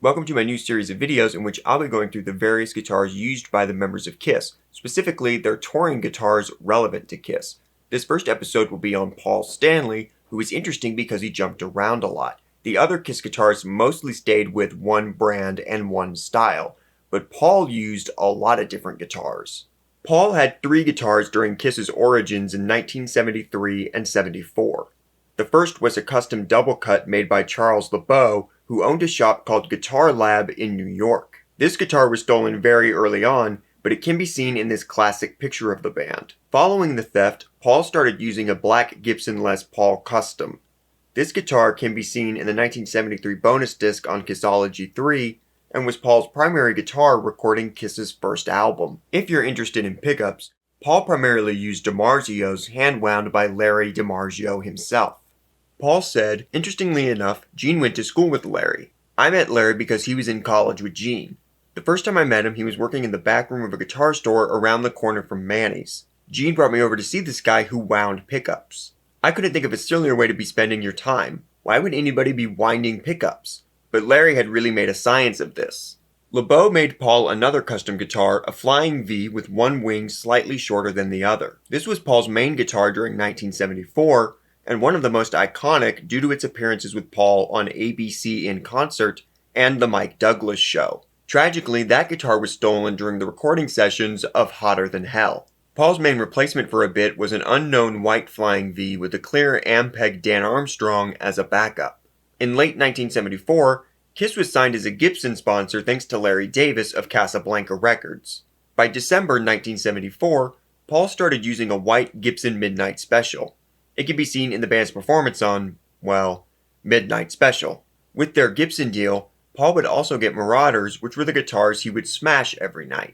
Welcome to my new series of videos in which I'll be going through the various guitars used by the members of Kiss, specifically their touring guitars relevant to Kiss. This first episode will be on Paul Stanley, who is interesting because he jumped around a lot. The other Kiss guitarists mostly stayed with one brand and one style, but Paul used a lot of different guitars. Paul had 3 guitars during Kiss's origins in 1973 and 74. The first was a custom double cut made by Charles LeBeau, who owned a shop called Guitar Lab in New York. This guitar was stolen very early on, but it can be seen in this classic picture of the band. Following the theft, Paul started using a black Gibson Les Paul Custom. This guitar can be seen in the 1973 bonus disc on Kissology 3, and was Paul's primary guitar recording Kiss's first album. If you're interested in pickups, Paul primarily used DiMarzio's hand-wound by Larry DiMarzio himself. Paul said, "Interestingly enough, Gene went to school with Larry. I met Larry because he was in college with Gene. The first time I met him, he was working in the back room of a guitar store around the corner from Manny's. Gene brought me over to see this guy who wound pickups. I couldn't think of a sillier way to be spending your time. Why would anybody be winding pickups? But Larry had really made a science of this." LeBeau made Paul another custom guitar, a Flying V with one wing slightly shorter than the other. This was Paul's main guitar during 1974, and one of the most iconic due to its appearances with Paul on ABC in Concert and The Mike Douglas Show. Tragically, that guitar was stolen during the recording sessions of Hotter Than Hell. Paul's main replacement for a bit was an unknown white Flying V with a clear Ampeg Dan Armstrong as a backup. In late 1974, Kiss was signed as a Gibson sponsor thanks to Larry Davis of Casablanca Records. By December 1974, Paul started using a white Gibson Midnight Special. It can be seen in the band's performance on, well, Midnight Special. With their Gibson deal, Paul would also get Marauders, which were the guitars he would smash every night.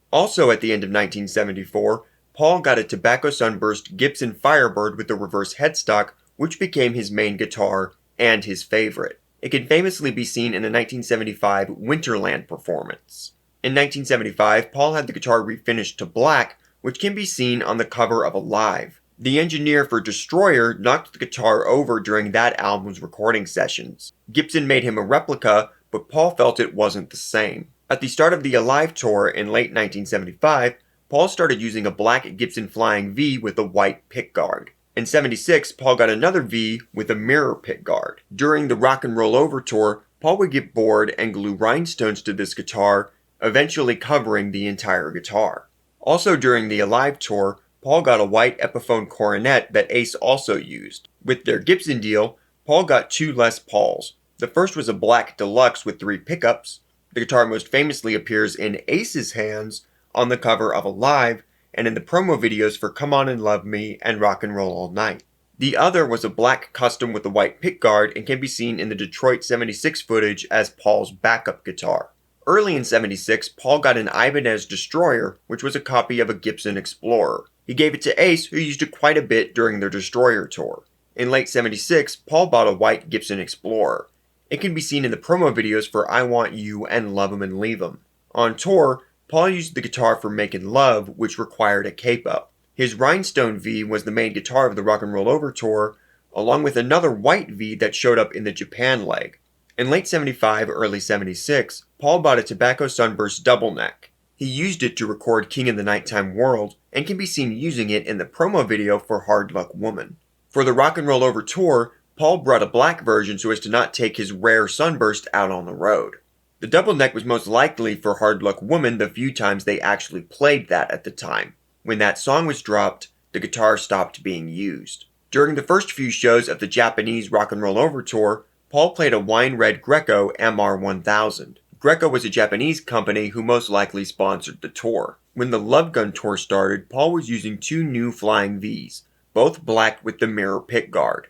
Also at the end of 1974, Paul got a Tobacco Sunburst Gibson Firebird with a reverse headstock, which became his main guitar and his favorite. It can famously be seen in the 1975 Winterland performance. In 1975, Paul had the guitar refinished to black, which can be seen on the cover of Alive. The engineer for Destroyer knocked the guitar over during that album's recording sessions. Gibson made him a replica, but Paul felt it wasn't the same. At the start of the Alive tour in late 1975, Paul started using a black Gibson Flying V with a white pickguard. In 76, Paul got another V with a mirror pickguard. During the Rock and Roll Over tour, Paul would get bored and glue rhinestones to this guitar, eventually covering the entire guitar. Also during the Alive tour, Paul got a white Epiphone coronet that Ace also used. With their Gibson deal, Paul got 2 Les Pauls. The first was a black deluxe with 3 pickups. The guitar most famously appears in Ace's hands on the cover of Alive and in the promo videos for Come On and Love Me and Rock and Roll All Night. The other was a black custom with a white pickguard and can be seen in the Detroit 76 footage as Paul's backup guitar. Early in 76, Paul got an Ibanez Destroyer, which was a copy of a Gibson Explorer. He gave it to Ace, who used it quite a bit during their Destroyer tour. In late 76, Paul bought a white Gibson Explorer. It can be seen in the promo videos for I Want You and Love 'Em and Leave 'Em. On tour, Paul used the guitar for Makin' Love, which required a capo. His Rhinestone V was the main guitar of the Rock and Roll Over tour, along with another white V that showed up in the Japan leg. In late 75, early 76, Paul bought a Tobacco Sunburst double neck. He used it to record King of the Nighttime World, and can be seen using it in the promo video for Hard Luck Woman. For the Rock and Roll Over tour, Paul brought a black version so as to not take his rare Sunburst out on the road. The double neck was most likely for Hard Luck Woman the few times they actually played that at the time. When that song was dropped, the guitar stopped being used. During the first few shows of the Japanese Rock and Roll Over tour, Paul played a wine red Greco MR1000. Greco was a Japanese company who most likely sponsored the tour. When the Love Gun tour started, Paul was using 2 new Flying Vs, both black with the mirror pickguard.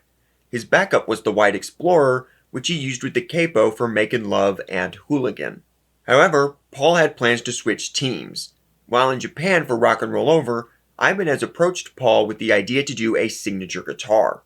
His backup was the white Explorer, which he used with the capo for Makin' Love and Hooligan. However, Paul had plans to switch teams. While in Japan for Rock and Roll Over, Ibanez approached Paul with the idea to do a signature guitar.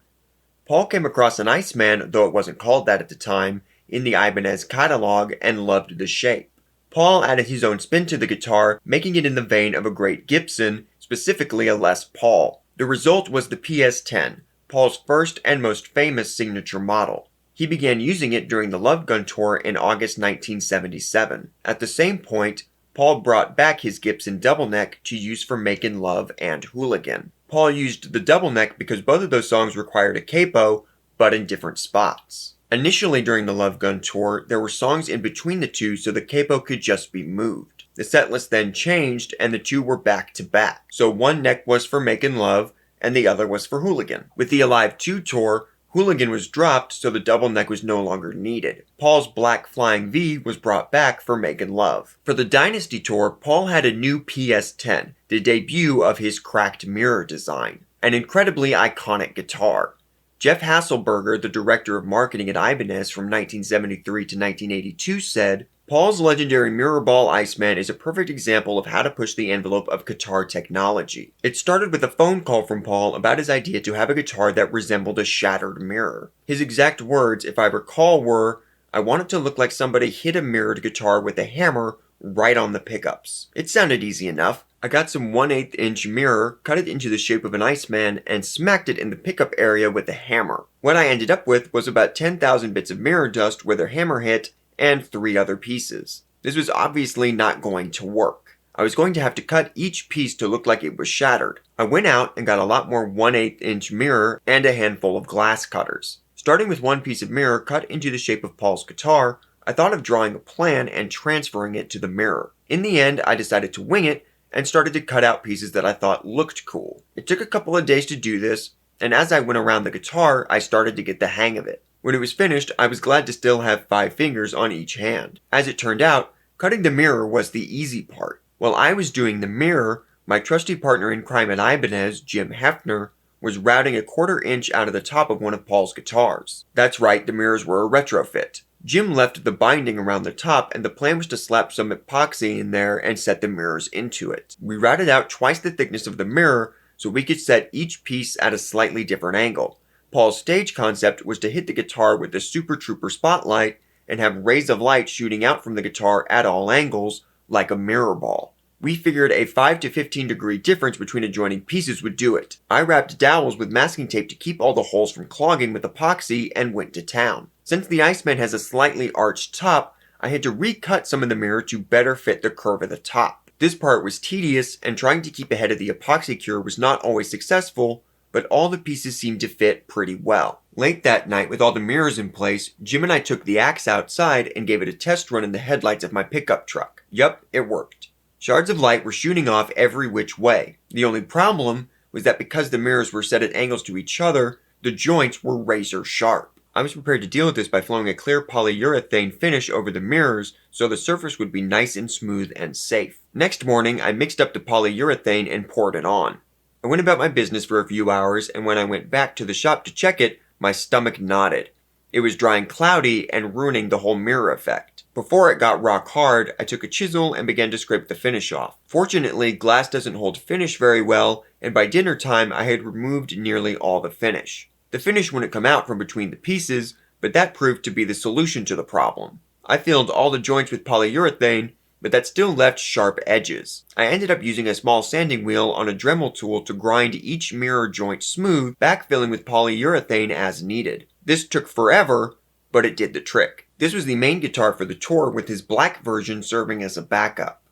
Paul came across an Iceman, though it wasn't called that at the time, in the Ibanez catalog and loved the shape. Paul added his own spin to the guitar, making it in the vein of a great Gibson, specifically a Les Paul. The result was the PS-10, Paul's first and most famous signature model. He began using it during the Love Gun tour in August 1977. At the same point, Paul brought back his Gibson double neck to use for Makin' Love and Hooligan. Paul used the double neck because both of those songs required a capo, but in different spots. Initially during the Love Gun tour, there were songs in between the two so the capo could just be moved. The setlist then changed and the two were back to back. So one neck was for Makin' Love and the other was for Hooligan. With the Alive 2 tour, Hooligan was dropped so the double neck was no longer needed. Paul's Black Flying V was brought back for Makin' Love. For the Dynasty tour, Paul had a new PS10, the debut of his cracked mirror design. An incredibly iconic guitar. Jeff Hasselberger, the director of marketing at Ibanez from 1973 to 1982, said, "Paul's legendary mirror ball Iceman is a perfect example of how to push the envelope of guitar technology. It started with a phone call from Paul about his idea to have a guitar that resembled a shattered mirror. His exact words, if I recall, were, 'I want it to look like somebody hit a mirrored guitar with a hammer right on the pickups.' It sounded easy enough. I got some 1/8 inch mirror, cut it into the shape of an Iceman, and smacked it in the pickup area with a hammer. What I ended up with was about 10,000 bits of mirror dust where the hammer hit, and 3 other pieces. This was obviously not going to work. I was going to have to cut each piece to look like it was shattered. I went out and got a lot more 1/8 inch mirror and a handful of glass cutters. Starting with one piece of mirror cut into the shape of Paul's guitar, I thought of drawing a plan and transferring it to the mirror. In the end, I decided to wing it and started to cut out pieces that I thought looked cool. It took a couple of days to do this, and as I went around the guitar, I started to get the hang of it. When it was finished, I was glad to still have 5 fingers on each hand. As it turned out, cutting the mirror was the easy part. While I was doing the mirror, my trusty partner in crime at Ibanez, Jim Hefner, was routing a 1/4 inch out of the top of one of Paul's guitars. That's right, the mirrors were a retrofit. Jim left the binding around the top, and the plan was to slap some epoxy in there and set the mirrors into it. We routed out twice the thickness of the mirror so we could set each piece at a slightly different angle. Paul's stage concept was to hit the guitar with the Super Trooper spotlight and have rays of light shooting out from the guitar at all angles, like a mirror ball. We figured a 5 to 15 degree difference between adjoining pieces would do it. I wrapped dowels with masking tape to keep all the holes from clogging with epoxy and went to town. Since the Iceman has a slightly arched top, I had to recut some of the mirror to better fit the curve of the top. This part was tedious, and trying to keep ahead of the epoxy cure was not always successful, but all the pieces seemed to fit pretty well. Late that night, with all the mirrors in place, Jim and I took the axe outside and gave it a test run in the headlights of my pickup truck. Yup, it worked. Shards of light were shooting off every which way. The only problem was that because the mirrors were set at angles to each other, the joints were razor sharp. I was prepared to deal with this by flowing a clear polyurethane finish over the mirrors so the surface would be nice and smooth and safe. Next morning, I mixed up the polyurethane and poured it on. I went about my business for a few hours, and when I went back to the shop to check it, my stomach knotted. It was drying cloudy and ruining the whole mirror effect. Before it got rock hard, I took a chisel and began to scrape the finish off. Fortunately, glass doesn't hold finish very well, and by dinner time I had removed nearly all the finish. The finish wouldn't come out from between the pieces, but that proved to be the solution to the problem. I filled all the joints with polyurethane, but that still left sharp edges. I ended up using a small sanding wheel on a Dremel tool to grind each mirror joint smooth, backfilling with polyurethane as needed. This took forever, but it did the trick. This was the main guitar for the tour, with his black version serving as a backup.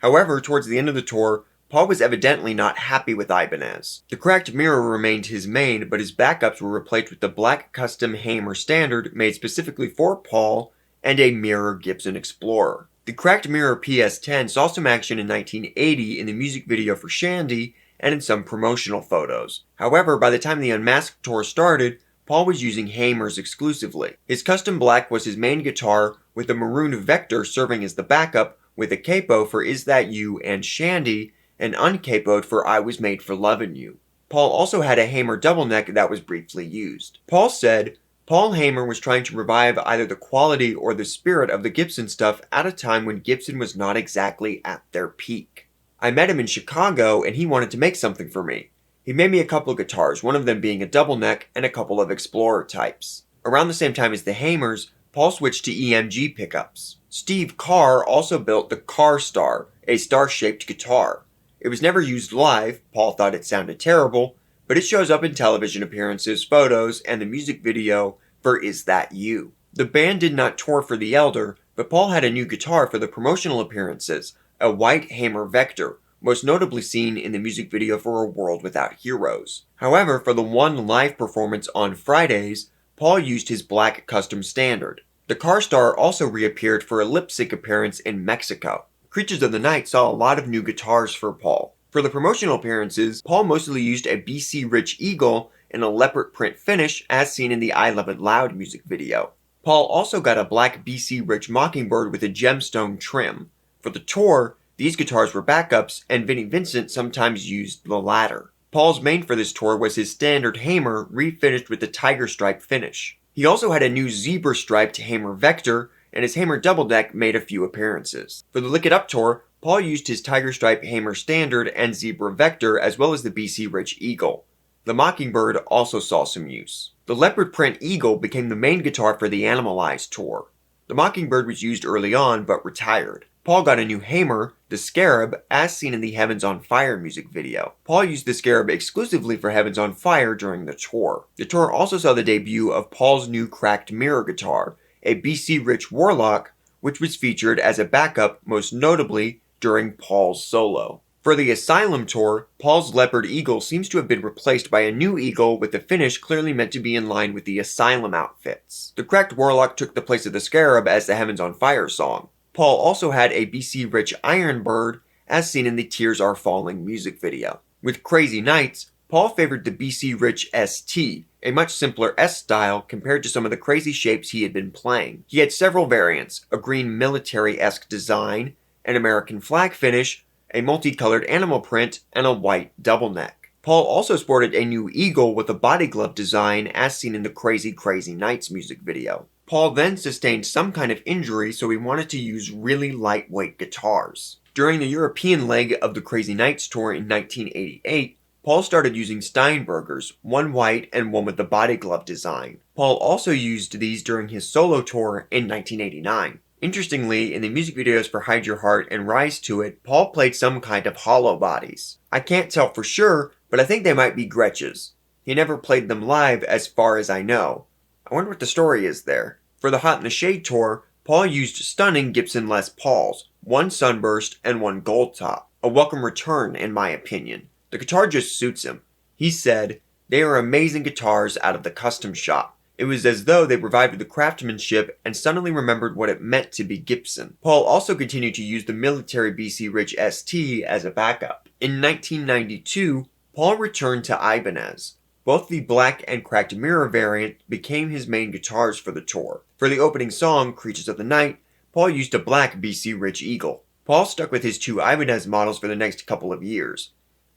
However, towards the end of the tour, Paul was evidently not happy with Ibanez. The cracked mirror remained his main, but his backups were replaced with the black custom Hamer Standard made specifically for Paul and a mirror Gibson Explorer. The cracked mirror PS10 saw some action in 1980 in the music video for Shandy and in some promotional photos. However, by the time the Unmasked tour started, Paul was using Hamers exclusively. His custom black was his main guitar, with the maroon Vector serving as the backup, with a capo for Is That You and Shandy, and uncapoed for I Was Made for Lovin' You. Paul also had a Hamer double neck that was briefly used. Paul said, Paul Hamer was trying to revive either the quality or the spirit of the Gibson stuff at a time when Gibson was not exactly at their peak. I met him in Chicago and he wanted to make something for me. He made me a couple of guitars, one of them being a double neck and a couple of Explorer types. Around the same time as the Hamers, Paul switched to EMG pickups. Steve Carr also built the Carr Star, a star-shaped guitar. It was never used live. Paul thought it sounded terrible, but it shows up in television appearances, photos, and the music video for Is That You? The band did not tour for The Elder, but Paul had a new guitar for the promotional appearances, a white Hamer Vector, most notably seen in the music video for A World Without Heroes. However, for the one live performance on Fridays, Paul used his black custom standard. The Car Star also reappeared for a lip-sync appearance in Mexico. Creatures of the Night saw a lot of new guitars for Paul. For the promotional appearances, Paul mostly used a BC Rich Eagle and a leopard print finish as seen in the I Love It Loud music video. Paul also got a black BC Rich Mockingbird with a gemstone trim. For the tour, these guitars were backups, and Vincent sometimes used the latter. Paul's main for this tour was his standard Hamer refinished with the tiger stripe finish. He also had a new zebra striped Hamer Vector, and his Hamer Double Deck made a few appearances. For the Lick It Up tour, Paul used his tiger stripe Hamer Standard and Zebra Vector as well as the BC Rich Eagle. The Mockingbird also saw some use. The leopard print Eagle became the main guitar for the Animalized tour. The Mockingbird was used early on but retired. Paul got a new Hamer, the Scarab, as seen in the Heavens on Fire music video. Paul used the Scarab exclusively for Heavens on Fire during the tour. The tour also saw the debut of Paul's new cracked mirror guitar, a BC Rich Warlock, which was featured as a backup most notably during Paul's solo. For the Asylum tour, Paul's Leopard Eagle seems to have been replaced by a new Eagle with the finish clearly meant to be in line with the Asylum outfits. The cracked Warlock took the place of the Scarab as the Heavens on Fire song. Paul also had a BC Rich Iron Bird, as seen in the Tears Are Falling music video. With Crazy Nights, Paul favored the BC Rich ST, a much simpler S style compared to some of the crazy shapes he had been playing. He had several variants, a green military-esque design, an American flag finish, a multicolored animal print, and a white double neck. Paul also sported a new Eagle with a body glove design as seen in the Crazy Crazy Nights music video. Paul then sustained some kind of injury, so he wanted to use really lightweight guitars. During the European leg of the Crazy Nights tour in 1988, Paul started using Steinbergers, one white and one with the body glove design. Paul also used these during his solo tour in 1989. Interestingly, in the music videos for Hide Your Heart and Rise to It, Paul played some kind of hollow bodies. I can't tell for sure, but I think they might be Gretsch's. He never played them live as far as I know. I wonder what the story is there. For the Hot in the Shade tour, Paul used stunning Gibson Les Pauls, one Sunburst and one Gold Top. A welcome return, in my opinion. The guitar just suits him. He said, "They are amazing guitars out of the custom shop." It was as though they revived the craftsmanship and suddenly remembered what it meant to be Gibson. Paul also continued to use the military BC Rich ST as a backup. In 1992, Paul returned to Ibanez. Both the black and cracked mirror variant became his main guitars for the tour. For the opening song, Creatures of the Night, Paul used a black BC Rich Eagle. Paul stuck with his two Ibanez models for the next couple of years.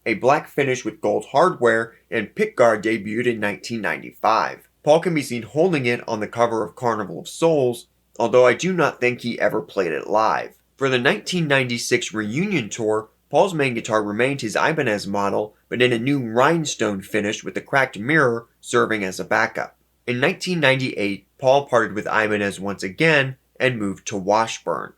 A black finish with gold hardware and pickguard debuted in 1995. Paul can be seen holding it on the cover of Carnival of Souls, although I do not think he ever played it live. For the 1996 reunion tour, Paul's main guitar remained his Ibanez model, but in a new rhinestone finish with the cracked mirror serving as a backup. In 1998, Paul parted with Ibanez once again and moved to Washburn.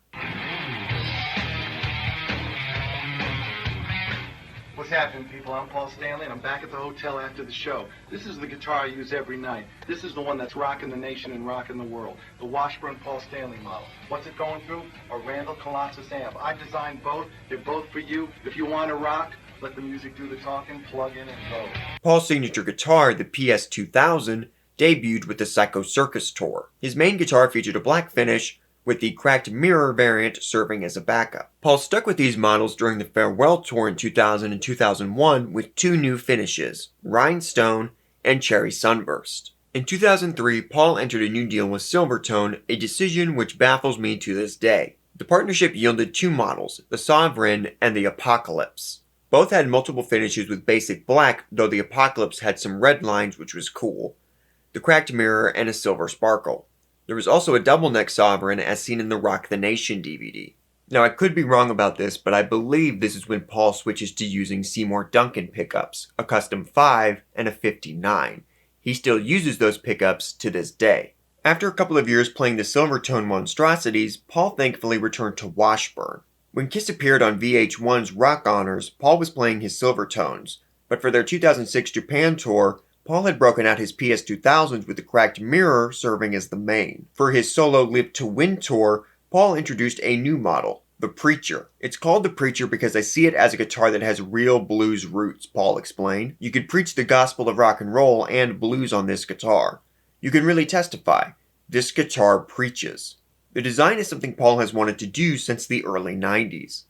What's happening, people? I'm Paul Stanley, and I'm back at the hotel after the show. This is the guitar I use every night. This is the one that's rocking the nation and rocking the world. The Washburn Paul Stanley model. What's it going through? A Randall Colossus amp. I designed both. They're both for you. If you want to rock, let the music do the talking, plug in and go. Paul's signature guitar, the PS2000, debuted with the Psycho Circus tour. His main guitar featured a black finish, with the cracked mirror variant serving as a backup. Paul stuck with these models during the Farewell tour in 2000 and 2001 with two new finishes, Rhinestone and Cherry Sunburst. In 2003, Paul entered a new deal with Silvertone, a decision which baffles me to this day. The partnership yielded two models, the Sovereign and the Apocalypse. Both had multiple finishes with basic black, though the Apocalypse had some red lines, which was cool, the cracked mirror, and a silver sparkle. There was also a double-neck Sovereign as seen in the Rock the Nation DVD. Now I could be wrong about this, but I believe this is when Paul switches to using Seymour Duncan pickups, a custom 5 and a 59. He still uses those pickups to this day. After a couple of years playing the Silvertone monstrosities, Paul thankfully returned to Washburn. When Kiss appeared on VH1's Rock Honors, Paul was playing his Silvertones, but for their 2006 Japan tour, Paul had broken out his PS2000s with the cracked mirror serving as the main. For his solo Live to Win tour, Paul introduced a new model, the Preacher. It's called the Preacher because I see it as a guitar that has real blues roots, Paul explained. You could preach the gospel of rock and roll and blues on this guitar. You can really testify. This guitar preaches. The design is something Paul has wanted to do since the early 90s.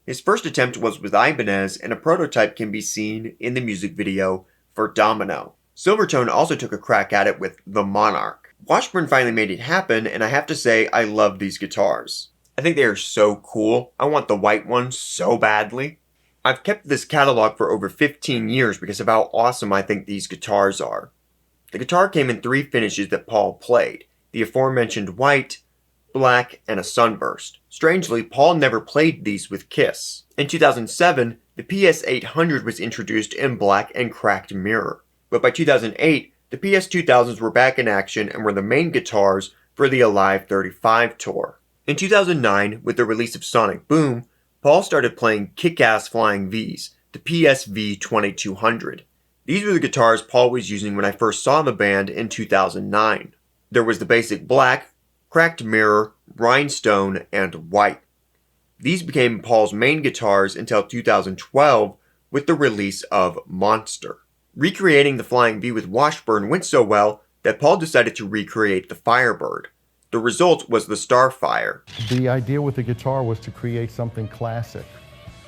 His first attempt was with Ibanez, and a prototype can be seen in the music video for Domino. Silvertone also took a crack at it with the Monarch. Washburn finally made it happen, and I have to say I love these guitars. I think they are so cool. I want the white one so badly. I've kept this catalog for over 15 years because of how awesome I think these guitars are. The guitar came in 3 finishes that Paul played, the aforementioned white, black, and a sunburst. Strangely, Paul never played these with Kiss. In 2007, the PS800 was introduced in black and cracked mirror. But by 2008, the PS2000s were back in action and were the main guitars for the Alive 35 tour. In 2009, with the release of Sonic Boom, Paul started playing kick-ass flying Vs, the PSV 2200. These were the guitars Paul was using when I first saw the band in 2009. There was the basic black, cracked mirror, rhinestone, and white. These became Paul's main guitars until 2012 with the release of Monster. Recreating the Flying V with Washburn went so well that Paul decided to recreate the Firebird. The result was the Starfire. The idea with the guitar was to create something classic,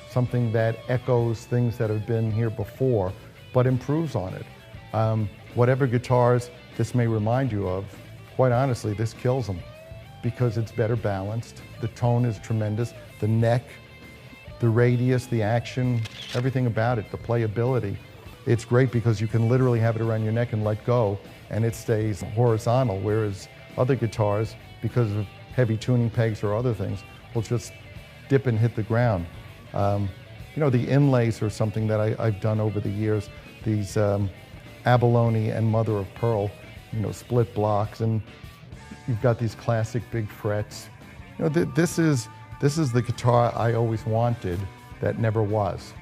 something that echoes things that have been here before, but improves on it. Whatever guitars this may remind you of, quite honestly, this kills them because it's better balanced. The tone is tremendous. The neck, the radius, the action, everything about it, the playability. It's great because you can literally have it around your neck and let go and it stays horizontal, whereas other guitars, because of heavy tuning pegs or other things, will just dip and hit the ground. The inlays are something that I've done over the years, these abalone and mother of pearl, split blocks, and you've got these classic big frets. This is the guitar I always wanted that never was.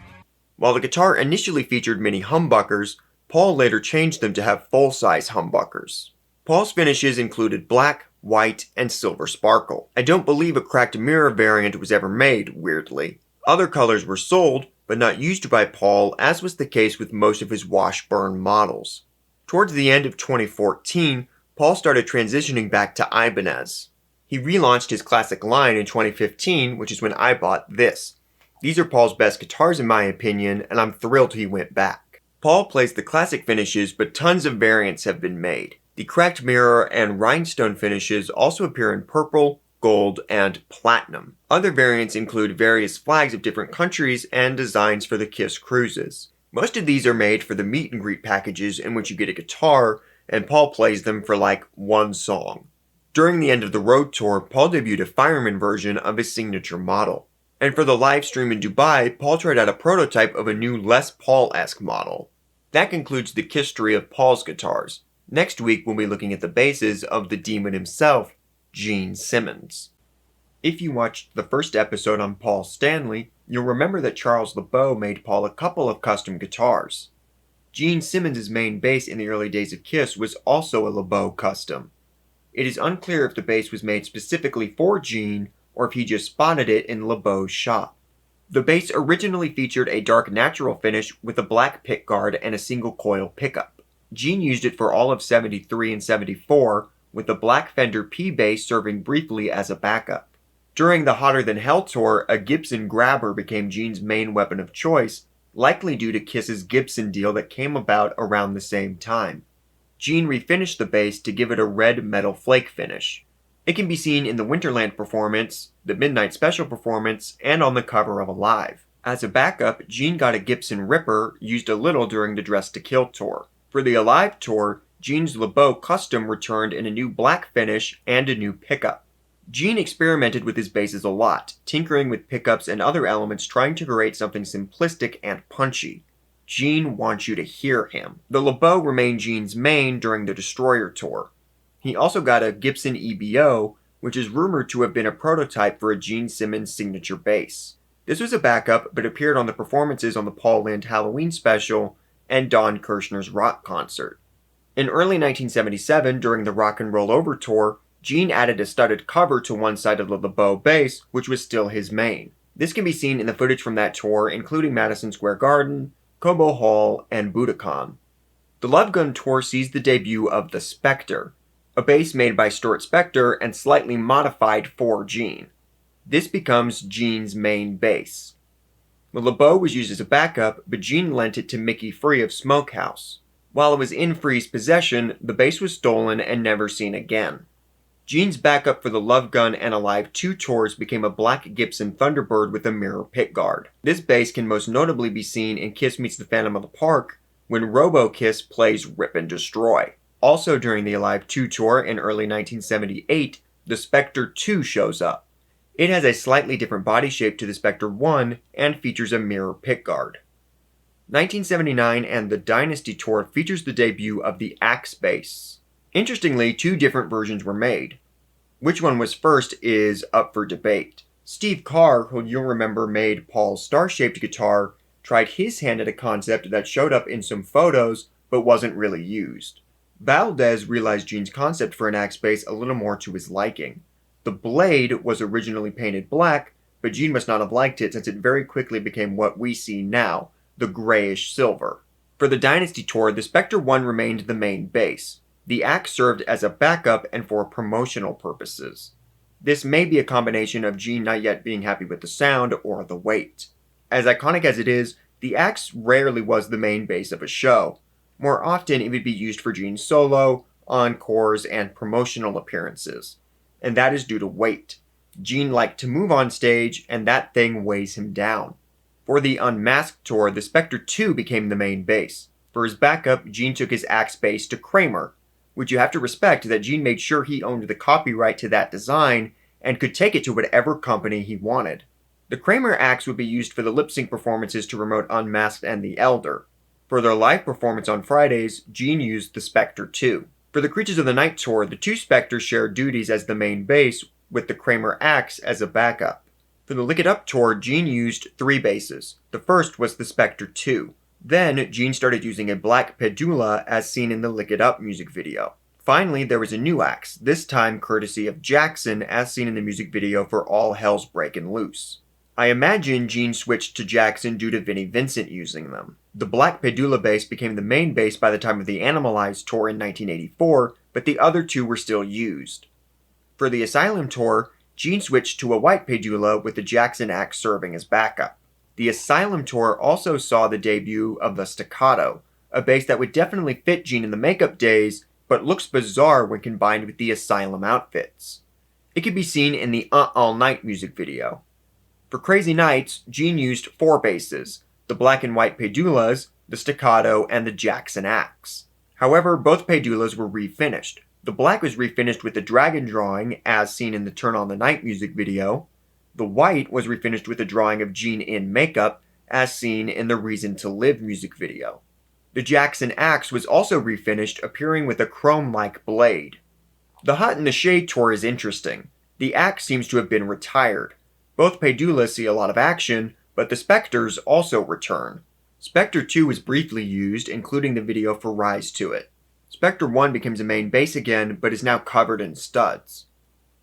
While the guitar initially featured many humbuckers, Paul later changed them to have full-size humbuckers. Paul's finishes included black, white, and silver sparkle. I don't believe a cracked mirror variant was ever made, weirdly. Other colors were sold, but not used by Paul, as was the case with most of his Washburn models. Towards the end of 2014, Paul started transitioning back to Ibanez. He relaunched his classic line in 2015, which is when I bought this. These are Paul's best guitars in my opinion, and I'm thrilled he went back. Paul plays the classic finishes, but tons of variants have been made. The cracked mirror and rhinestone finishes also appear in purple, gold, and platinum. Other variants include various flags of different countries and designs for the Kiss cruises. Most of these are made for the meet and greet packages in which you get a guitar, and Paul plays them for like one song. During the end of the road tour, Paul debuted a fireman version of his signature model. And for the live stream in Dubai, Paul tried out a prototype of a new Les Paul-esque model. That concludes the Kisstory of Paul's guitars. Next week, we'll be looking at the basses of the demon himself, Gene Simmons. If you watched the first episode on Paul Stanley, you'll remember that Charles LeBeau made Paul a couple of custom guitars. Gene Simmons' main bass in the early days of Kiss was also a LeBeau custom. It is unclear if the bass was made specifically for Gene, or if he just spotted it in LeBeau's shop. The bass originally featured a dark natural finish with a black pickguard and a single coil pickup. Gene used it for all of 73 and 74, with the black Fender P bass serving briefly as a backup. During the Hotter Than Hell tour, a Gibson grabber became Gene's main weapon of choice, likely due to Kiss's Gibson deal that came about around the same time. Gene refinished the bass to give it a red metal flake finish. It can be seen in the Winterland performance, the Midnight Special performance, and on the cover of Alive. As a backup, Gene got a Gibson Ripper, used a little during the Dress to Kill tour. For the Alive tour, Gene's LeBeau Custom returned in a new black finish and a new pickup. Gene experimented with his basses a lot, tinkering with pickups and other elements trying to create something simplistic and punchy. Gene wants you to hear him. The LeBeau remained Gene's main during the Destroyer tour. He also got a Gibson EBO, which is rumored to have been a prototype for a Gene Simmons signature bass. This was a backup, but appeared on the performances on the Paul Lynde Halloween special and Don Kirshner's rock concert. In early 1977, during the Rock and Roll Over tour, Gene added a studded cover to one side of the LeBeau bass, which was still his main. This can be seen in the footage from that tour, including Madison Square Garden, Cobo Hall, and Budokan. The Love Gun tour sees the debut of the Spectre, a bass made by Stuart Spector and slightly modified for Gene. This becomes Gene's main bass. The LeBeau was used as a backup, but Gene lent it to Mickey Free of Smokehouse. While it was in Free's possession, the bass was stolen and never seen again. Gene's backup for the Love Gun and Alive 2 tours became a black Gibson Thunderbird with a mirror pickguard. This bass can most notably be seen in Kiss Meets the Phantom of the Park when Robo-Kiss plays Rip and Destroy. Also during the Alive 2 tour in early 1978, the Spectre 2 shows up. It has a slightly different body shape to the Spectre 1 and features a mirror pickguard. 1979 and the Dynasty tour features the debut of the Axe bass. Interestingly, 2 different versions were made. Which one was first is up for debate. Steve Carr, who you'll remember made Paul's star-shaped guitar, tried his hand at a concept that showed up in some photos but wasn't really used. Valdez realized Gene's concept for an Axe bass a little more to his liking. The blade was originally painted black, but Gene must not have liked it since it very quickly became what we see now, the grayish silver. For the Dynasty tour, the Spectre 1 remained the main bass. The Axe served as a backup and for promotional purposes. This may be a combination of Gene not yet being happy with the sound or the weight. As iconic as it is, the Axe rarely was the main bass of a show. More often, it would be used for Gene's solo, encores, and promotional appearances. And that is due to weight. Gene liked to move on stage, and that thing weighs him down. For the Unmasked tour, the Spectre 2 became the main bass. For his backup, Gene took his Axe bass to Kramer, which you have to respect that Gene made sure he owned the copyright to that design and could take it to whatever company he wanted. The Kramer Axe would be used for the lip-sync performances to promote Unmasked and The Elder. For their live performance on Fridays, Gene used the Spectre 2. For the Creatures of the Night tour, the 2 Spectres shared duties as the main bass, with the Kramer Axe as a backup. For the Lick It Up tour, Gene used 3 basses. The first was the Spectre 2. Then, Gene started using a black pedula as seen in the Lick It Up music video. Finally, there was a new axe, this time courtesy of Jackson as seen in the music video for All Hell's Breakin' Loose. I imagine Gene switched to Jackson due to Vinnie Vincent using them. The black pedula bass became the main bass by the time of the Animalize tour in 1984, but the other 2 were still used. For the Asylum tour, Gene switched to a white pedula with the Jackson axe serving as backup. The Asylum tour also saw the debut of the Staccato, a bass that would definitely fit Gene in the makeup days, but looks bizarre when combined with the Asylum outfits. It can be seen in the All Night music video. For Crazy Nights, Gene used 4 basses, the black and white pedulas, the Staccato, and the Jackson axe. However, both pedulas were refinished. The black was refinished with the dragon drawing, as seen in the Turn on the Night music video. The white was refinished with a drawing of Gene in makeup, as seen in the Reason to Live music video. The Jackson axe was also refinished, appearing with a chrome-like blade. The Hot in the Shade tour is interesting. The axe seems to have been retired. Both pedulas see a lot of action, but the Spectres also return. Spectre 2 was briefly used, including the video for Rise to It. Spectre 1 becomes a main bass again, but is now covered in studs.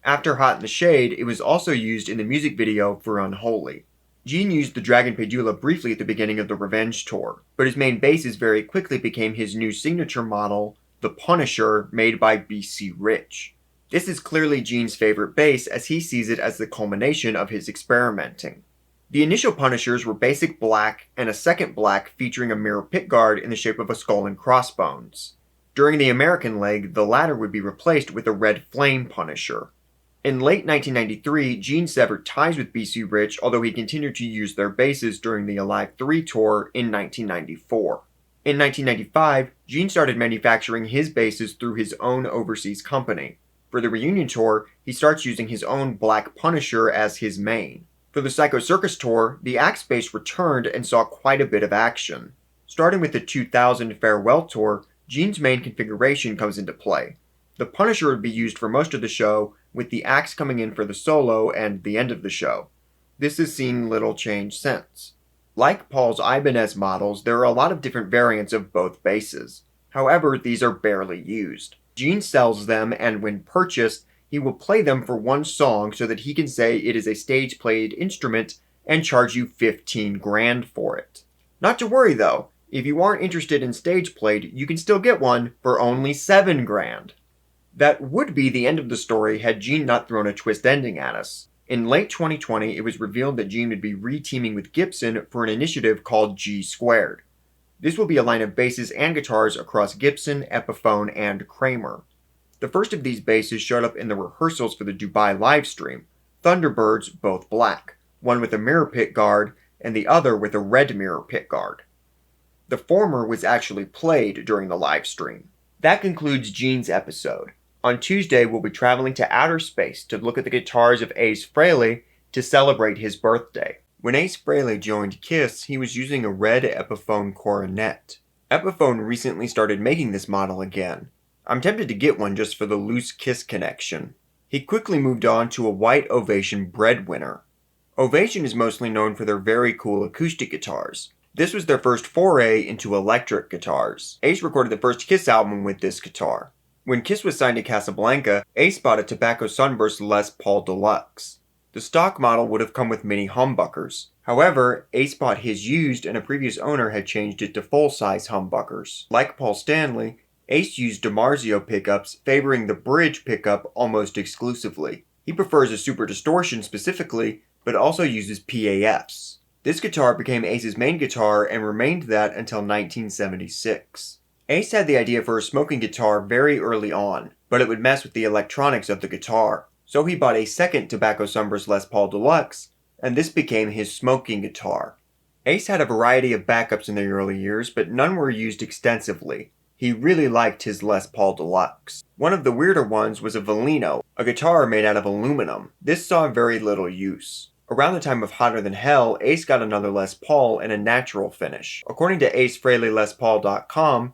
After Hot in the Shade, it was also used in the music video for Unholy. Gene used the Dragon Pedula briefly at the beginning of the Revenge tour, but his main basses very quickly became his new signature model, the Punisher, made by B.C. Rich. This is clearly Gene's favorite bass, as he sees it as the culmination of his experimenting. The initial Punishers were basic black and a second black featuring a mirror pickguard in the shape of a skull and crossbones. During the American leg, the latter would be replaced with a red flame Punisher. In late 1993, Gene severed ties with B.C. Rich, although he continued to use their basses during the Alive 3 tour in 1994. In 1995, Gene started manufacturing his basses through his own overseas company. For the reunion tour, he starts using his own Black Punisher as his main. For the Psycho Circus tour, the axe bass returned and saw quite a bit of action. Starting with the 2000 Farewell tour, Gene's main configuration comes into play. The Punisher would be used for most of the show, with the axe coming in for the solo and the end of the show. This has seen little change since. Like Paul's Ibanez models, there are a lot of different variants of both basses. However, these are barely used. Gene sells them, and when purchased, he will play them for one song so that he can say it is a stage-played instrument and charge you 15 grand for it. Not to worry though, if you aren't interested in stage-played, you can still get one for only 7 grand. That would be the end of the story had Gene not thrown a twist ending at us. In late 2020, it was revealed that Gene would be re-teaming with Gibson for an initiative called G Squared. This will be a line of basses and guitars across Gibson, Epiphone, and Kramer. The first of these basses showed up in the rehearsals for the Dubai live stream, Thunderbirds, both black, one with a mirror pick guard and the other with a red mirror pick guard. The former was actually played during the live stream. That concludes Gene's episode. On Tuesday, we'll be traveling to outer space to look at the guitars of Ace Frehley to celebrate his birthday. When Ace Frehley joined Kiss, he was using a red Epiphone coronet. Epiphone recently started making this model again. I'm tempted to get one just for the loose Kiss connection. He quickly moved on to a white Ovation Breadwinner. Ovation is mostly known for their very cool acoustic guitars. This was their first foray into electric guitars. Ace recorded the first Kiss album with this guitar. When Kiss was signed to Casablanca, Ace bought a Tobacco Sunburst Les Paul Deluxe. The stock model would have come with mini humbuckers. However, Ace bought his used and a previous owner had changed it to full-size humbuckers. Like Paul Stanley, Ace used DiMarzio pickups, favoring the bridge pickup almost exclusively. He prefers a Super Distortion specifically, but also uses PAFs. This guitar became Ace's main guitar and remained that until 1976. Ace had the idea for a smoking guitar very early on, but it would mess with the electronics of the guitar. So he bought a second Tobacco Sunburst Les Paul Deluxe, and this became his smoking guitar. Ace had a variety of backups in the early years, but none were used extensively. He really liked his Les Paul Deluxe. One of the weirder ones was a Velino, a guitar made out of aluminum. This saw very little use. Around the time of Hotter Than Hell, Ace got another Les Paul in a natural finish. According to AceFrehleyLesPaul.com,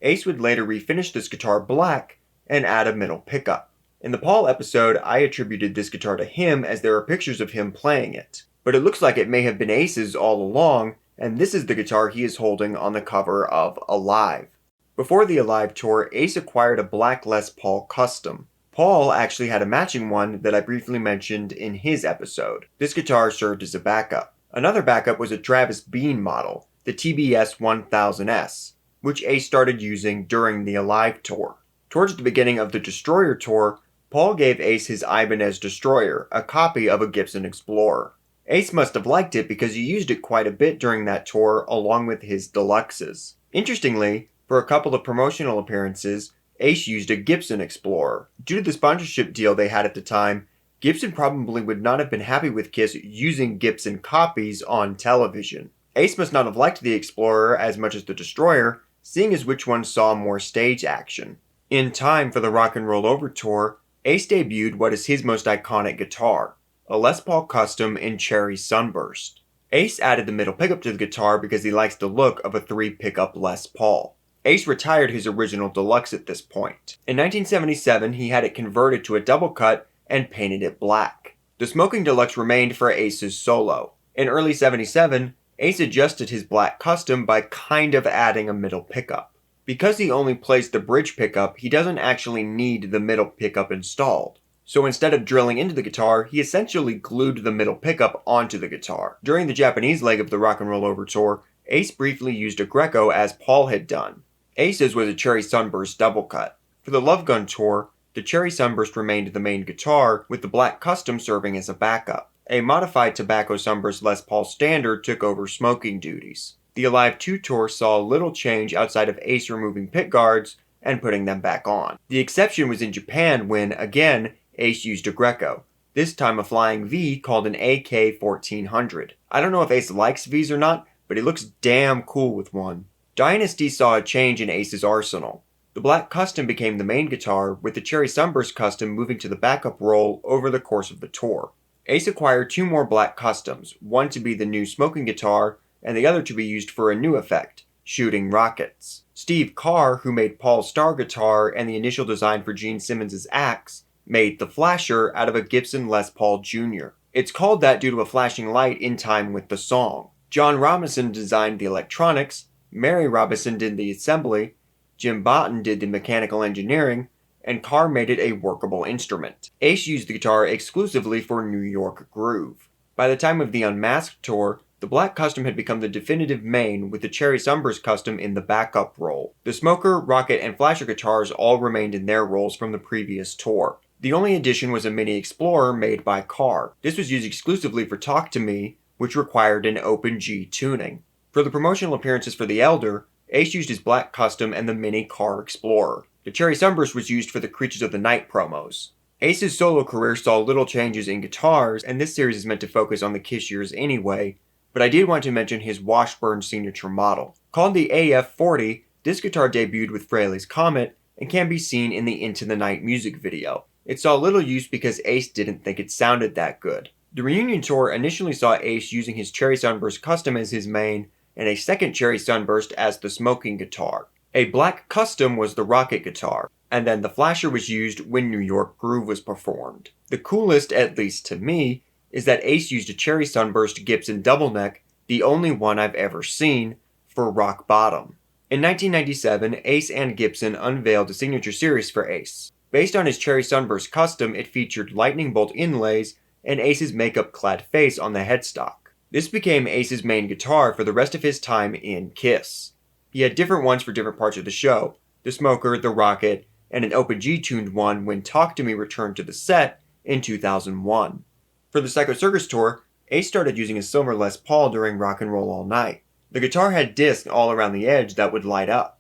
Ace would later refinish this guitar black and add a middle pickup. In the Paul episode, I attributed this guitar to him as there are pictures of him playing it. But it looks like it may have been Ace's all along, and this is the guitar he is holding on the cover of Alive. Before the Alive tour, Ace acquired a black Les Paul Custom. Paul actually had a matching one that I briefly mentioned in his episode. This guitar served as a backup. Another backup was a Travis Bean model, the TBS 1000S, which Ace started using during the Alive tour. Towards the beginning of the Destroyer tour, Paul gave Ace his Ibanez Destroyer, a copy of a Gibson Explorer. Ace must have liked it because he used it quite a bit during that tour along with his Deluxes. Interestingly, for a couple of promotional appearances, Ace used a Gibson Explorer. Due to the sponsorship deal they had at the time, Gibson probably would not have been happy with Kiss using Gibson copies on television. Ace must not have liked the Explorer as much as the Destroyer, seeing as which one saw more stage action. In time for the Rock and Roll Over tour, Ace debuted what is his most iconic guitar, a Les Paul Custom in Cherry Sunburst. Ace added the middle pickup to the guitar because he likes the look of a 3-pickup Les Paul. Ace retired his original Deluxe at this point. In 1977, he had it converted to a double cut and painted it black. The Smoking Deluxe remained for Ace's solo. In early 77, Ace adjusted his black Custom by kind of adding a middle pickup. Because he only plays the bridge pickup, he doesn't actually need the middle pickup installed. So instead of drilling into the guitar, he essentially glued the middle pickup onto the guitar. During the Japanese leg of the Rock and Roll Over tour, Ace briefly used a Greco as Paul had done. Ace's was a Cherry Sunburst double cut. For the Love Gun tour, the Cherry Sunburst remained the main guitar, with the black Custom serving as a backup. A modified Tobacco Sunburst Les Paul Standard took over smoking duties. The Alive 2 tour saw little change outside of Ace removing pick guards and putting them back on. The exception was in Japan when, again, Ace used a Greco, this time a flying V called an AK-1400. I don't know if Ace likes Vs or not, but he looks damn cool with one. Dynasty saw a change in Ace's arsenal. The black Custom became the main guitar, with the Cherry Sunburst Custom moving to the backup role over the course of the tour. Ace acquired 2 more black Customs, one to be the new smoking guitar, and the other to be used for a new effect, shooting rockets. Steve Carr, who made Paul's Star guitar and the initial design for Gene Simmons' axe, made the Flasher out of a Gibson Les Paul Jr. It's called that due to a flashing light in time with the song. John Robinson designed the electronics, Mary Robinson did the assembly, Jim Boughton did the mechanical engineering, and Carr made it a workable instrument. Ace used the guitar exclusively for New York groove. By the time of the Unmasked tour, the Black Custom had become the definitive main, with the Cherry Sunburst Custom in the backup role. The Smoker, Rocket, and Flasher guitars all remained in their roles from the previous tour. The only addition was a Mini Explorer made by Carr. This was used exclusively for Talk to Me, which required an open G tuning. For the promotional appearances for the Elder, Ace used his Black Custom and the Mini Carr Explorer. The Cherry Sunburst was used for the Creatures of the Night promos. Ace's solo career saw little changes in guitars, and this series is meant to focus on the Kiss years anyway, but I did want to mention his Washburn signature model. Called the AF40, this guitar debuted with Frehley's Comet and can be seen in the Into the Night music video. It saw little use because Ace didn't think it sounded that good. The reunion tour initially saw Ace using his Cherry Sunburst Custom as his main, and a second Cherry Sunburst as the smoking guitar. A Black Custom was the rocket guitar, and then the Flasher was used when New York Groove was performed. The coolest, at least to me, is that Ace used a Cherry Sunburst Gibson double neck, the only one I've ever seen, for Rock Bottom. In 1997, Ace and Gibson unveiled a signature series for Ace. Based on his Cherry Sunburst Custom, it featured lightning bolt inlays and Ace's makeup-clad face on the headstock. This became Ace's main guitar for the rest of his time in Kiss. He had different ones for different parts of the show, the Smoker, the Rocket, and an open G-tuned one when Talk to Me returned to the set in 2001. For the Psycho Circus tour, Ace started using a silver Les Paul during Rock and Roll All Night. The guitar had discs all around the edge that would light up.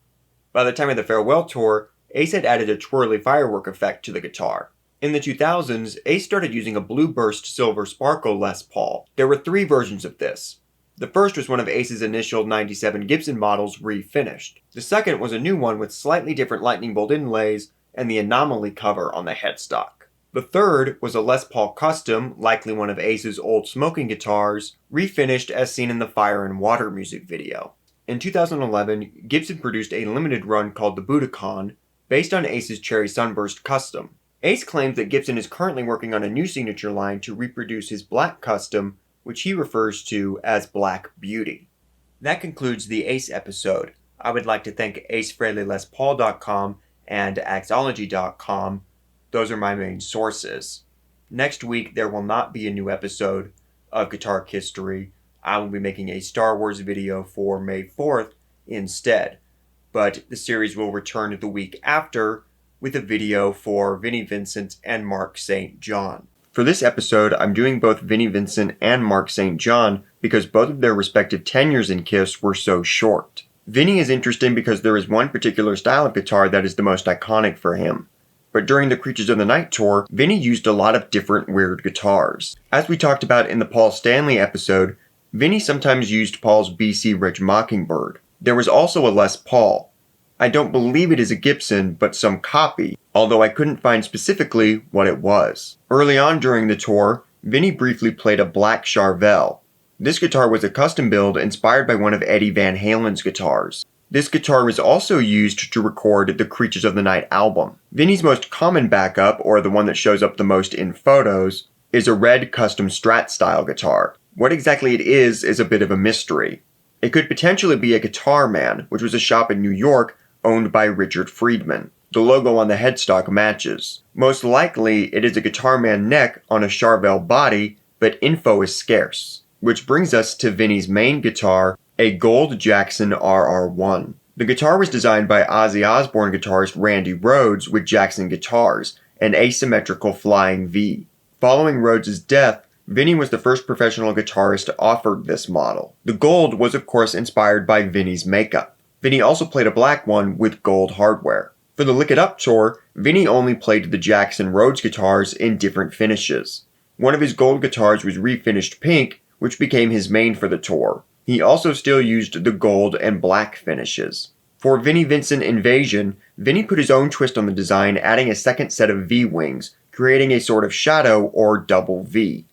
By the time of the Farewell tour, Ace had added a twirly firework effect to the guitar. In the 2000s, Ace started using a Blue Burst Silver Sparkle Les Paul. There were 3 versions of this. The first was one of Ace's initial 97 Gibson models refinished. The second was a new one with slightly different lightning bolt inlays and the anomaly cover on the headstock. The third was a Les Paul Custom, likely one of Ace's old smoking guitars, refinished as seen in the Fire and Water music video. In 2011, Gibson produced a limited run called the Budokan, based on Ace's Cherry Sunburst Custom. Ace claims that Gibson is currently working on a new signature line to reproduce his Black Custom, which he refers to as Black Beauty. That concludes the Ace episode. I would like to thank AceFrehleyLesPaul.com and Axology.com. Those are my main sources. Next week, there will not be a new episode of Guitar Kisstory. I will be making a Star Wars video for May 4th instead. But the series will return the week after with a video for Vinnie, Vincent, and Mark St. John. For this episode, I'm doing both Vinnie Vincent and Mark St. John because both of their respective tenures in Kiss were so short. Vinnie is interesting because there is one particular style of guitar that is the most iconic for him. But during the Creatures of the Night tour, Vinnie used a lot of different weird guitars. As we talked about in the Paul Stanley episode, Vinnie sometimes used Paul's BC Rich Mockingbird. There was also a Les Paul. I don't believe it is a Gibson, but some copy, although I couldn't find specifically what it was. Early on during the tour, Vinnie briefly played a Black Charvel. This guitar was a custom build inspired by one of Eddie Van Halen's guitars. This guitar was also used to record the Creatures of the Night album. Vinnie's most common backup, or the one that shows up the most in photos, is a red custom Strat style guitar. What exactly it is a bit of a mystery. It could potentially be a Guitar Man, which was a shop in New York owned by Richard Friedman. The logo on the headstock matches. Most likely, it is a Guitar Man neck on a Charvel body, but info is scarce. Which brings us to Vinnie's main guitar, a gold Jackson RR1. The guitar was designed by Ozzy Osbourne guitarist Randy Rhoads with Jackson Guitars, an asymmetrical flying V. Following Rhoads' death, Vinnie was the first professional guitarist offered this model. The gold was of course inspired by Vinnie's makeup. Vinnie also played a black one with gold hardware. For the Lick It Up tour, Vinnie only played the Jackson Rhoads guitars in different finishes. One of his gold guitars was refinished pink, which became his main for the tour. He also still used the gold and black finishes. For Vinnie Vincent Invasion, Vinnie put his own twist on the design, adding a second set of V-wings, creating a sort of shadow or double V.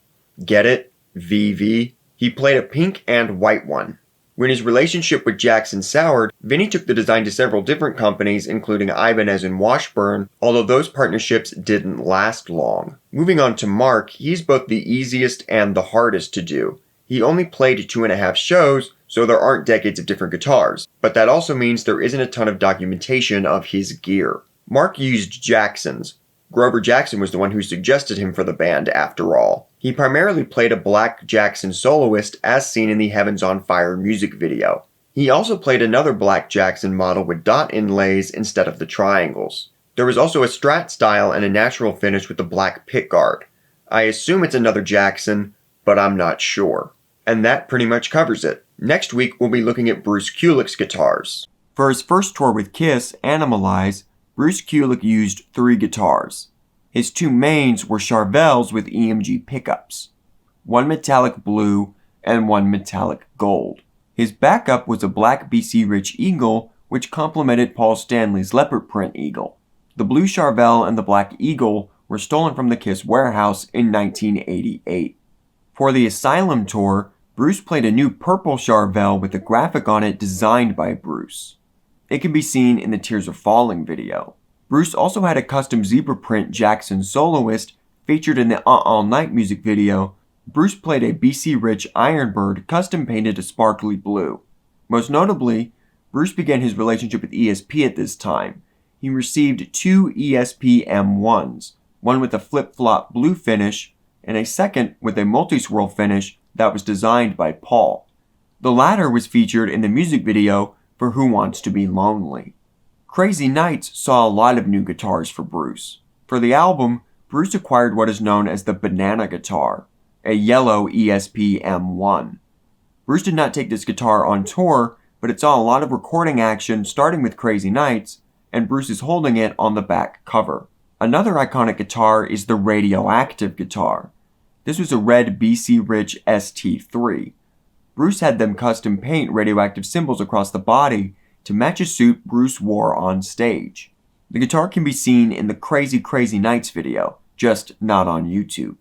Get it? VV? He played a pink and white one. When his relationship with Jackson soured, Vinnie took the design to several different companies, including Ibanez and Washburn, although those partnerships didn't last long. Moving on to Mark, he's both the easiest and the hardest to do. He only played 2.5 shows, so there aren't decades of different guitars, but that also means there isn't a ton of documentation of his gear. Mark used Jacksons. Grover Jackson was the one who suggested him for the band, after all. He primarily played a black Jackson soloist as seen in the Heavens on Fire music video. He also played another black Jackson model with dot inlays instead of the triangles. There was also a Strat style and a natural finish with the black pickguard. I assume it's another Jackson, but I'm not sure. And that pretty much covers it. Next week we'll be looking at Bruce Kulick's guitars. For his first tour with Kiss, Animalize, Bruce Kulick used 3 guitars. His 2 mains were Charvels with EMG pickups, 1 metallic blue and 1 metallic gold. His backup was a black BC Rich Eagle, which complemented Paul Stanley's leopard print Eagle. The blue Charvel and the black Eagle were stolen from the Kiss warehouse in 1988. For the Asylum tour, Bruce played a new purple Charvel with a graphic on it designed by Bruce. It can be seen in the Tears Are Falling video. Bruce also had a custom zebra print Jackson soloist featured in the All Night music video. Bruce played a BC Rich Ironbird custom painted a sparkly blue. Most notably, Bruce began his relationship with ESP at this time. He received 2 ESP M1s, one with a flip-flop blue finish and a second with a multi-swirl finish that was designed by Paul. The latter was featured in the music video for Who Wants to Be Lonely. Crazy Nights saw a lot of new guitars for Bruce. For the album, Bruce acquired what is known as the Banana Guitar, a yellow ESP M1. Bruce did not take this guitar on tour, but it saw a lot of recording action starting with Crazy Nights, and Bruce is holding it on the back cover. Another iconic guitar is the Radioactive guitar. This was a red BC Rich ST3. Bruce had them custom paint radioactive symbols across the body to match a suit Bruce wore on stage. The guitar can be seen in the Crazy Nights video, just not on YouTube.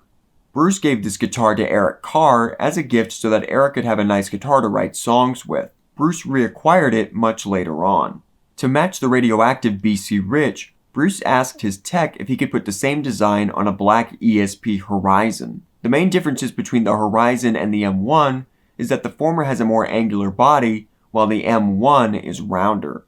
Bruce gave this guitar to Eric Carr as a gift so that Eric could have a nice guitar to write songs with. Bruce reacquired it much later on. To match the Radioactive BC Rich, Bruce asked his tech if he could put the same design on a black ESP Horizon. The main differences between the Horizon and the M1 is that the former has a more angular body, while the M1 is rounder.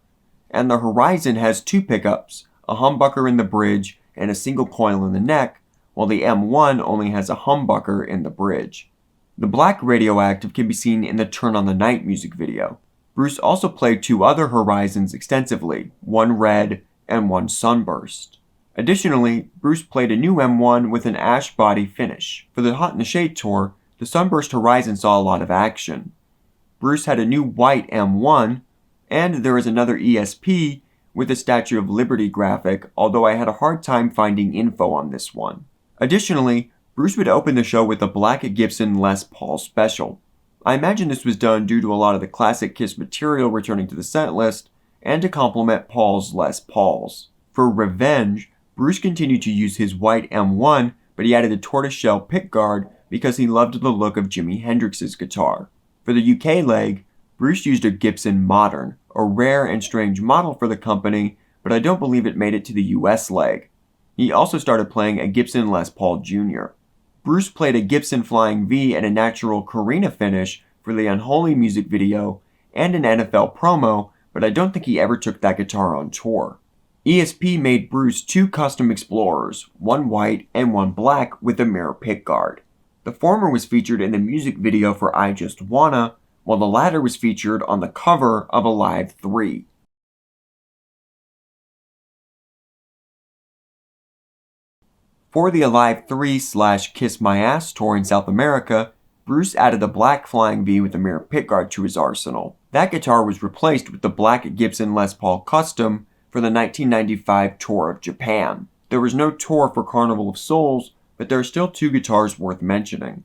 And the Horizon has 2 pickups, a humbucker in the bridge and a single coil in the neck, while the M1 only has a humbucker in the bridge. The black Radioactive can be seen in the Turn on the Night music video. Bruce also played 2 other Horizons extensively, one red and one sunburst. Additionally, Bruce played a new M1 with an ash body finish. For the Hot in the Shade tour, the Sunburst Horizon saw a lot of action. Bruce had a new white M1, and there is another ESP with a Statue of Liberty graphic, although I had a hard time finding info on this one. Additionally, Bruce would open the show with a black Gibson Les Paul Special. I imagine this was done due to a lot of the classic Kiss material returning to the set list, and to complement Paul's Les Pauls. For Revenge, Bruce continued to use his white M1, but he added a tortoiseshell pickguard because he loved the look of Jimi Hendrix's guitar. For the UK leg, Bruce used a Gibson Modern, a rare and strange model for the company, but I don't believe it made it to the US leg. He also started playing a Gibson Les Paul Jr. Bruce played a Gibson Flying V and a natural Carina finish for the Unholy music video and an NFL promo, but I don't think he ever took that guitar on tour. ESP made Bruce 2 custom Explorers, one white and one black with a mirror pickguard. The former was featured in the music video for I Just Wanna, while the latter was featured on the cover of Alive 3. For the Alive 3/Kiss My Ass tour in South America, Bruce added a black Flying V with a mirror pickguard to his arsenal. That guitar was replaced with the black Gibson Les Paul Custom for the 1995 tour of Japan. There was no tour for Carnival of Souls, but there are still 2 guitars worth mentioning.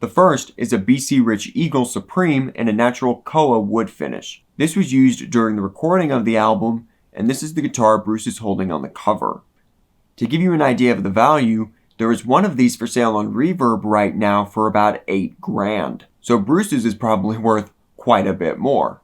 The first is a BC Rich Eagle Supreme in a natural Koa wood finish. This was used during the recording of the album, and this is the guitar Bruce is holding on the cover. To give you an idea of the value, there is one of these for sale on Reverb right now for about $8,000. So Bruce's is probably worth quite a bit more.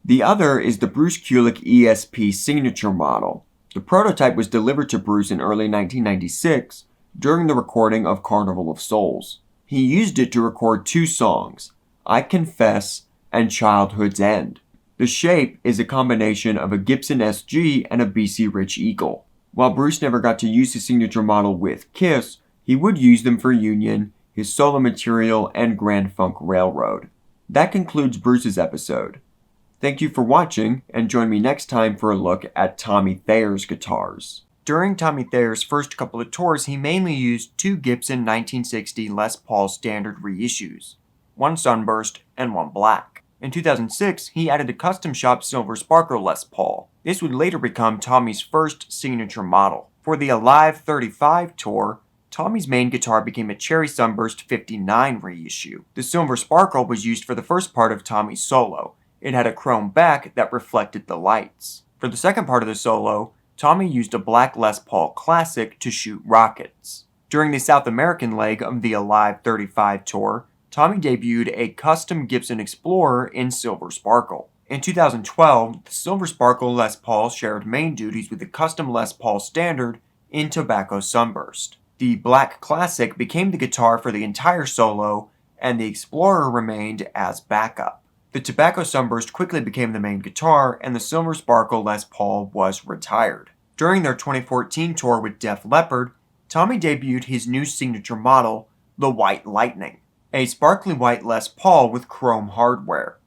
The other is the Bruce Kulick ESP signature model. The prototype was delivered to Bruce in early 1996 during the recording of Carnival of Souls. He used it to record 2 songs, I Confess and Childhood's End. The shape is a combination of a Gibson SG and a BC Rich Eagle. While Bruce never got to use his signature model with Kiss, he would use them for Union, his solo material, and Grand Funk Railroad. That concludes Bruce's episode. Thank you for watching, and join me next time for a look at Tommy Thayer's guitars. During Tommy Thayer's first couple of tours, he mainly used 2 Gibson 1960 Les Paul standard reissues, one sunburst and one black. In 2006, he added a custom shop Silver Sparkle Les Paul. This would later become Tommy's first signature model. For the Alive 35 tour, Tommy's main guitar became a Cherry Sunburst 59 reissue. The Silver Sparkle was used for the first part of Tommy's solo. It had a chrome back that reflected the lights. For the second part of the solo, Tommy used a black Les Paul Classic to shoot rockets. During the South American leg of the Alive 35 tour, Tommy debuted a custom Gibson Explorer in Silver Sparkle. In 2012, the Silver Sparkle Les Paul shared main duties with the custom Les Paul Standard in Tobacco Sunburst. The Black Classic became the guitar for the entire solo, and the Explorer remained as backup. The Tobacco Sunburst quickly became the main guitar, and the Silver Sparkle Les Paul was retired. During their 2014 tour with Def Leppard, Tommy debuted his new signature model, the White Lightning, a sparkly white Les Paul with chrome hardware.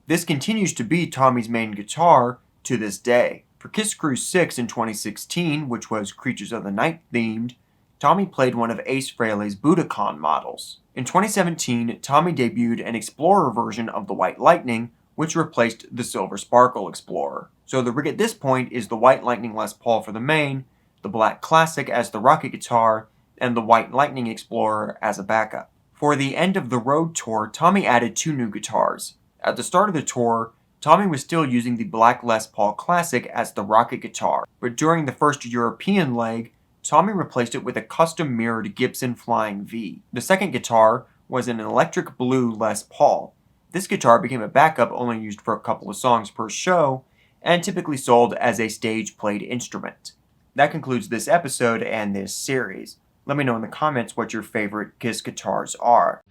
This continues to be Tommy's main guitar to this day. For Kiss Cruise 6 in 2016, which was Creatures of the Night themed, Tommy played one of Ace Frehley's Budokan models. In 2017, Tommy debuted an Explorer version of the White Lightning, which replaced the Silver Sparkle Explorer. So the rig at this point is the White Lightning Les Paul for the main, the Black Classic as the rocket guitar, and the White Lightning Explorer as a backup. For the End of the Road tour, Tommy added 2 new guitars. At the start of the tour, Tommy was still using the Black Les Paul Classic as the rocket guitar, but during the first European leg, Tommy replaced it with a custom mirrored Gibson Flying V. The second guitar was an electric blue Les Paul. This guitar became a backup only used for a couple of songs per show, and typically sold as a stage-played instrument. That concludes this episode and this series. Let me know in the comments what your favorite Kiss guitars are.